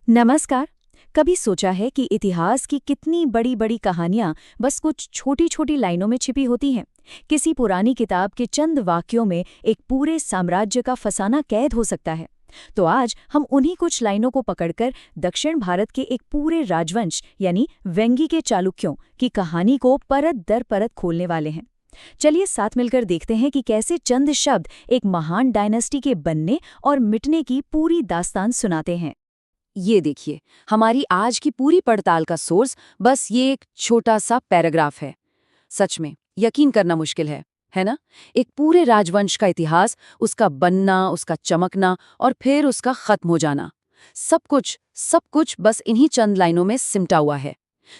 नमस्कार। कभी सोचा है कि इतिहास की कितनी बड़ी बड़ी कहानियां बस कुछ छोटी छोटी लाइनों में छिपी होती हैं। किसी पुरानी किताब के चंद वाक्यों में एक पूरे साम्राज्य का फसाना कैद हो सकता है। तो आज हम उन्हीं कुछ लाइनों को पकड़कर दक्षिण भारत के एक पूरे राजवंश यानी वेंगी के चालुक्यों की कहानी को परत दर परत खोलने वाले हैं। चलिए साथ मिलकर देखते हैं कि कैसे चंद शब्द एक महान डायनेस्टी के बनने और मिटने की पूरी दास्तान सुनाते हैं। ये देखिए, हमारी आज की पूरी पड़ताल का सोर्स बस ये एक छोटा सा पैराग्राफ है। सच में यकीन करना मुश्किल है ना? एक पूरे राजवंश का इतिहास, उसका बनना, उसका चमकना और फिर उसका खत्म हो जाना, सब कुछ बस इन्हीं चंद लाइनों में सिमटा हुआ है।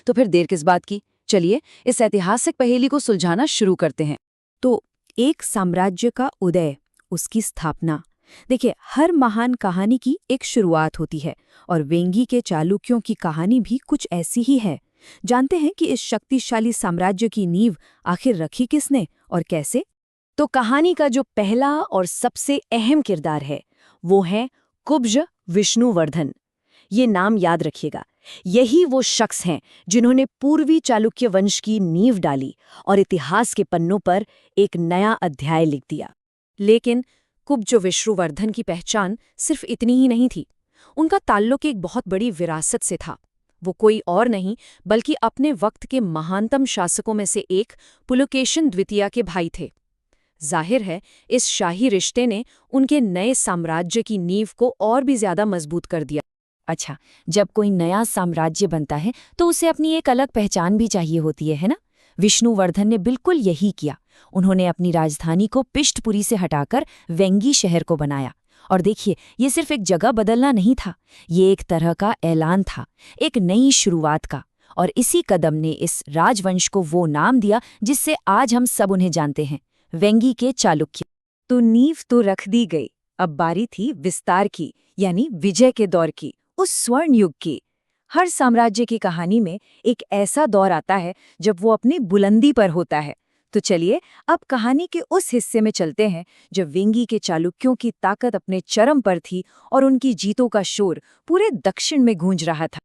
तो फिर देर किस बात की? चलिए इस ऐतिहासिक पहेली को सुलझाना शुरू करते हैं। तो एक साम्राज्य का उदय, उसकी स्थापना। देखिए, हर महान कहानी की एक शुरुआत होती है और वेंगी के चालुक्यों की कहानी भी कुछ ऐसी ही है। जानते हैं कि इस शक्तिशाली साम्राज्य की नींव आखिर रखी किसने और कैसे? तो कहानी का जो पहला और सबसे अहम किरदार है वो है कुब्ज विष्णुवर्धन। ये नाम याद रखिएगा। यही वो शख्स हैं जिन्होंने पूर्वी चालुक्य वंश की नींव डाली और इतिहास के पन्नों पर एक नया अध्याय लिख दिया। लेकिन कुब्ज विष्णुवर्धन की पहचान सिर्फ इतनी ही नहीं थी। उनका ताल्लुक एक बहुत बड़ी विरासत से था। वो कोई और नहीं बल्कि अपने वक्त के महानतम शासकों में से एक पुलकेशिन द्वितीय के भाई थे। जाहिर है, इस शाही रिश्ते ने उनके नए साम्राज्य की नींव को और भी ज्यादा मजबूत कर दिया। अच्छा, जब कोई नया साम्राज्य बनता है तो उसे अपनी एक अलग पहचान भी चाहिए होती है ना? विष्णुवर्धन ने बिल्कुल यही किया। उन्होंने अपनी राजधानी को पिष्टपुरी से हटाकर वेंगी शहर को बनाया। और देखिए, ये सिर्फ एक जगह बदलना नहीं था, ये एक तरह का ऐलान था, एक नई शुरुआत का। और इसी कदम ने इस राजवंश को वो नाम दिया जिससे आज हम सब उन्हें जानते हैं, वेंगी के चालुक्य। तो नींव तो रख दी गई, अब बारी थी विस्तार की, यानी विजय के दौर की, उस स्वर्ण युग की। हर साम्राज्य की कहानी में एक ऐसा दौर आता है जब वो अपनी बुलंदी पर होता है। तो चलिए अब कहानी के उस हिस्से में चलते हैं जब वेंगी के चालुक्यों की ताकत अपने चरम पर थी और उनकी जीतों का शोर पूरे दक्षिण में गूंज रहा था।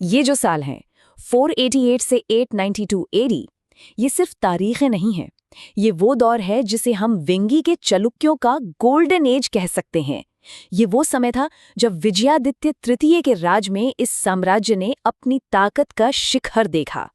ये जो साल हैं 488 से 892 एडी, ये सिर्फ तारीखें नहीं हैं, ये वो दौर है जिसे हम वेंगी के चालुक्यों का गोल्डन एज कह सकते हैं। ये वो समय था जब विजयादित्य तृतीय के राज में इस साम्राज्य ने अपनी ताकत का शिखर देखा।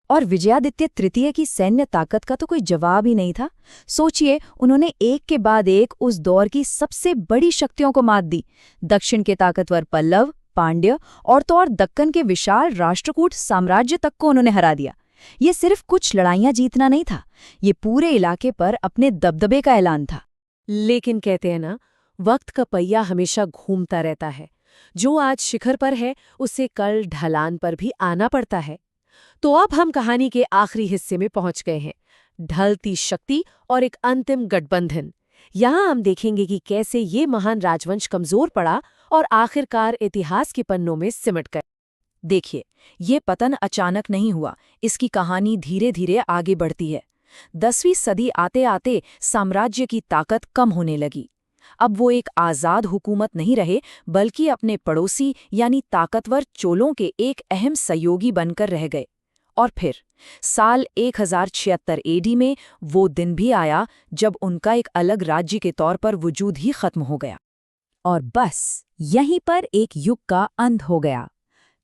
और विजयादित्य तृतीय की सैन्य ताकत का तो कोई जवाब ही नहीं था। सोचिए, उन्होंने एक के बाद एक उस दौर की सबसे बड़ी शक्तियों को मात दी। दक्षिण के ताकतवर पल्लव, पांड्य और तो और दक्कन के विशाल राष्ट्रकूट साम्राज्य तक को उन्होंने हरा दिया। ये सिर्फ कुछ लड़ाइयां जीतना नहीं था, ये पूरे इलाके पर अपने दबदबे का ऐलान था। लेकिन कहते हैं ना, वक्त का पहिया हमेशा घूमता रहता है। जो आज शिखर पर है उसे कल ढलान पर भी आना पड़ता है। तो अब हम कहानी के आखिरी हिस्से में पहुंच गए हैं, ढलती शक्ति और एक अंतिम गठबंधन। यहाँ हम देखेंगे कि कैसे ये महान राजवंश कमजोर पड़ा और आखिरकार इतिहास के पन्नों में सिमट गया। देखिए, ये पतन अचानक नहीं हुआ, इसकी कहानी धीरे धीरे आगे बढ़ती है। 10वीं सदी आते आते साम्राज्य की ताकत कम होने लगी। अब वो एक आज़ाद हुकूमत नहीं रहे बल्कि अपने पड़ोसी यानी ताकतवर चोलों के एक अहम सहयोगी बनकर रह गए। और फिर साल 1076 एडी में वो दिन भी आया जब उनका एक अलग राज्य के तौर पर वजूद ही खत्म हो गया। और बस यहीं पर एक युग का अंत हो गया।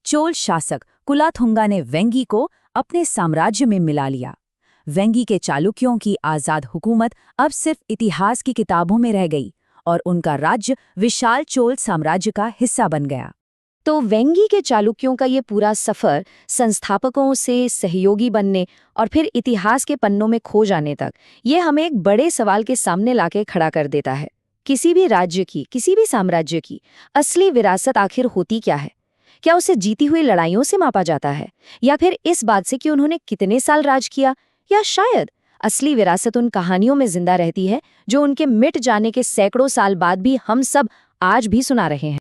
चोल शासक कुलाथुंगा ने वेंगी को अपने साम्राज्य में मिला लिया। वेंगी के चालुक्यों की आज़ाद हुकूमत अब सिर्फ इतिहास की किताबों में रह गई और उनका राज्य विशाल चोल साम्राज्य का हिस्सा बन गया। तो वेंगी के चालुक्यों का ये पूरा सफर संस्थापकों से सहयोगी बनने और फिर इतिहास के पन्नों में खो जाने तक, ये हमें एक बड़े सवाल के सामने लाके खड़ा कर देता है। किसी भी राज्य की, किसी भी साम्राज्य की असली विरासत आखिर होती क्या है? क्या उसे जीती हुई लड़ाइयों से मापा जाता है, या फिर इस बात से कि उन्होंने कितने साल राज किया? या शायद असली विरासत उन कहानियों में जिंदा रहती है जो उनके मिट जाने के सैकड़ों साल बाद भी हम सब आज भी सुना रहे हैं।